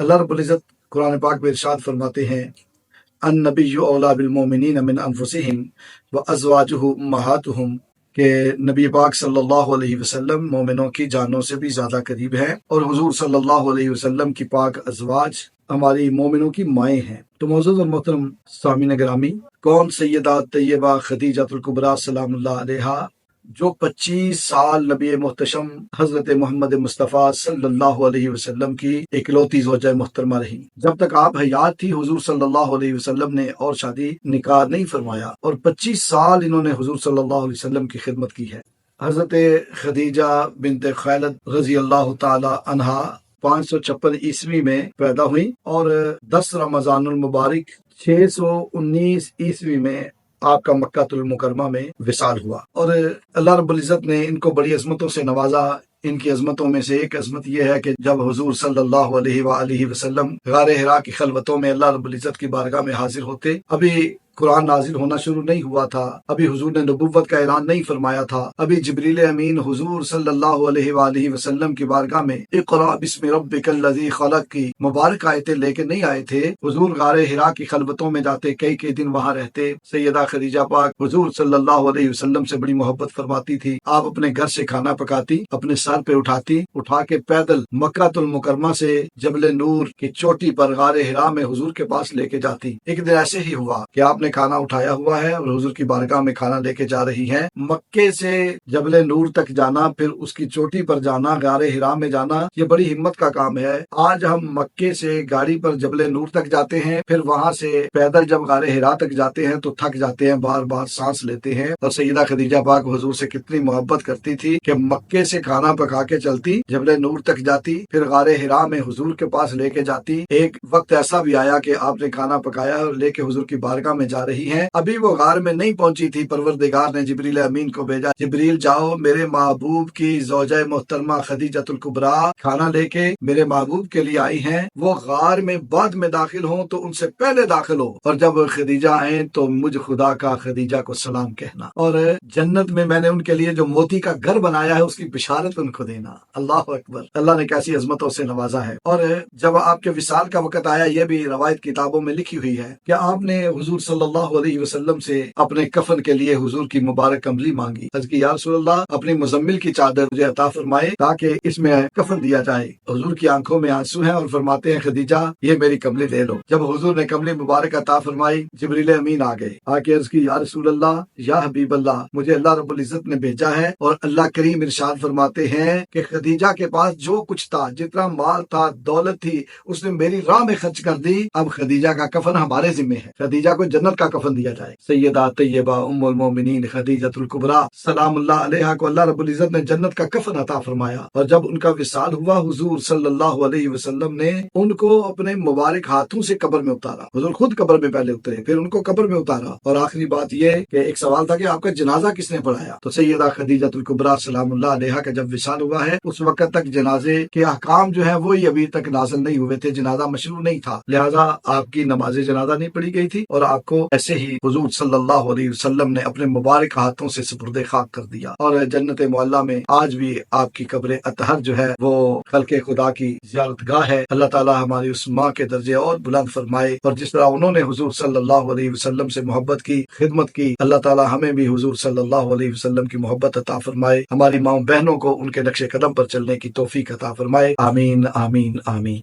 اللہ رب العزت قرآن پاک میں ارشاد فرماتے ہیں النبی اولا بالمؤمنین من انفسہم وازواجہ امہاتہم، کہ نبی پاک صلی اللہ علیہ وسلم مومنوں کی جانوں سے بھی زیادہ قریب ہیں، اور حضور صلی اللہ علیہ وسلم کی پاک ازواج ہماری مومنوں کی مائیں ہیں۔ تو معزز اور محترم سامعین گرامی، کون سیدہ طیبہ خدیجہ الکبریٰ سلام اللہ علیہا، جو 25 سال نبی محتشم حضرت محمد مصطفیٰ صلی اللہ علیہ وسلم کی اکلوتی زوجہ محترمہ رہی۔ جب تک آپ حیات تھی حضور صلی اللہ علیہ وسلم نے اور شادی نکاح نہیں فرمایا، اور 25 سال انہوں نے حضور صلی اللہ علیہ وسلم کی خدمت کی ہے۔ حضرت خدیجہ بنت خویلد رضی اللہ تعالی عنہا 556 عیسوی میں پیدا ہوئی، اور 10 رمضان المبارک 619 عیسوی میں آپ کا مکہ المکرمہ میں وصال ہوا، اور اللہ رب العزت نے ان کو بڑی عظمتوں سے نوازا۔ ان کی عظمتوں میں سے ایک عظمت یہ ہے کہ جب حضور صلی اللہ علیہ وآلہ وسلم غار حرا کی خلوتوں میں اللہ رب العزت کی بارگاہ میں حاضر ہوتے، ابھی قرآن نازل ہونا شروع نہیں ہوا تھا، ابھی حضور نے نبوت کا اعلان نہیں فرمایا تھا، ابھی جبریل امین حضور صلی اللہ علیہ وآلہ وسلم کی بارگاہ میں اقرأ بسم ربک الذی خلق کی مبارک آیتیں لے کے نہیں آئے تھے۔ حضور غار حرا کی خلوتوں میں جاتے، کئی دن وہاں رہتے۔ سیدہ خدیجہ پاک حضور صلی اللہ علیہ وسلم سے بڑی محبت فرماتی تھی۔ آپ اپنے گھر سے کھانا پکاتی، اپنے سر پہ اٹھا کے پیدل مکہ المکرمہ سے جبل نور کی چوٹی پر غار حرا میں حضور کے پاس لے کے جاتی۔ ایک دن ایسے ہی ہوا کہ آپ نے کھانا اٹھایا ہوا ہے اور حضور کی بارگاہ میں کھانا لے کے جا رہی ہیں۔ مکے سے جبل نور تک جانا، پھر اس کی چوٹی پر جانا، غار حرا میں جانا، یہ بڑی ہمت کا کام ہے۔ آج ہم مکے سے گاڑی پر جبل نور تک جاتے ہیں، پھر وہاں سے پیدل جب غار حرا تک جاتے ہیں تو تھک جاتے ہیں، بار بار سانس لیتے ہیں۔ اور سیدہ خدیجہ پاک حضور سے کتنی محبت کرتی تھی کہ مکے سے کھانا پکا کے چلتی، جبل نور تک جاتی، پھر غار حرا میں حضور کے پاس لے کے جاتی۔ ایک وقت ایسا بھی آیا کہ آپ نے کھانا پکایا اور لے کے حضور کی بارگاہ میں جا رہی ہیں، ابھی وہ غار میں نہیں پہنچی تھی، پروردگار نے جبریل امین کو بھیجا، جبریل جاؤ میرے محبوب کی زوجہ محترمہ خدیجہ الکبریٰ کھانا لے کے میرے محبوب کے لیے آئی ہیں، وہ غار میں بعد میں داخل ہوں تو ان سے پہلے داخل ہو، اور جب خدیجہ آئیں تو مجھ خدا کا خدیجہ کو سلام کہنا، اور جنت میں میں نے ان کے لیے جو موتی کا گھر بنایا ہے اس کی بشارت ان کو دینا۔ اللہ اکبر، اللہ نے کیسی عظمتوں سے نوازا ہے۔ اور جب آپ کے وصال کا وقت آیا، یہ بھی روایت کتابوں میں لکھی ہوئی ہے کہ آپ نے حضور صلی اللہ علیہ وسلم سے اپنے کفن کے لیے حضور کی مبارک کملی مانگی، عرض کی یا رسول اللہ اپنی مزمل کی چادر مجھے عطا فرمائے تاکہ اس میں کفن دیا جائے۔ حضور کی آنکھوں میں آنسو ہیں اور فرماتے ہیں خدیجہ یہ میری کملی لے لو۔ جب حضور نے کملی مبارک عطا فرمائی، جبریل امین آ گئے، آ کے عرض کی یا رسول اللہ یا حبیب اللہ، مجھے اللہ رب العزت نے بھیجا ہے، اور اللہ کریم ارشاد فرماتے ہیں کہ خدیجہ کے پاس جو کچھ تھا، جتنا مال تھا، دولت تھی، اس نے میری راہ میں خرچ کر دی، اب خدیجہ کا کفن ہمارے ذمہ ہے، خدیجہ کو جنت کا کفن دیا جائے۔ سیدہ طیبہ ام المومنین خدیجہ الکبریٰ سلام اللہ علیہا کو اللہ رب العزت نے جنت کا کفن عطا فرمایا، اور جب ان کا وصال ہوا حضور صلی اللہ علیہ وسلم نے ان کو اپنے مبارک ہاتھوں سے قبر میں اتارا۔ حضور خود قبر میں پہلے اترے، پھر ان کو قبر میں اتارا، اور آخری بات یہ کہ ایک سوال تھا کہ آپ کا جنازہ کس نے پڑھایا، تو سیدہ خدیجہ الکبریٰ سلام اللہ علیہا کا جب وصال ہوا ہے اس وقت تک جنازے کے احکام جو ہیں وہی ابھی تک نازل نہیں ہوئے تھے، جنازہ مشروع نہیں تھا، لہذا آپ کی نماز جنازہ نہیں پڑھی گئی تھی، اور آپ کو ایسے ہی حضور صلی اللہ علیہ وسلم نے اپنے مبارک ہاتھوں سے سپرد خاک کر دیا۔ اور جنت معلیٰ میں آج بھی آپ کی قبر اطہر جو ہے وہ خلق خدا کی زیارت گاہ ہے۔ اللہ تعالی ہماری اس ماں کے درجے اور بلند فرمائے، اور جس طرح انہوں نے حضور صلی اللہ علیہ وسلم سے محبت کی، خدمت کی، اللہ تعالی ہمیں بھی حضور صلی اللہ علیہ وسلم کی محبت عطا فرمائے، ہماری ماں بہنوں کو ان کے نقش قدم پر چلنے کی توفیق عطا فرمائے، آمین آمین آمین۔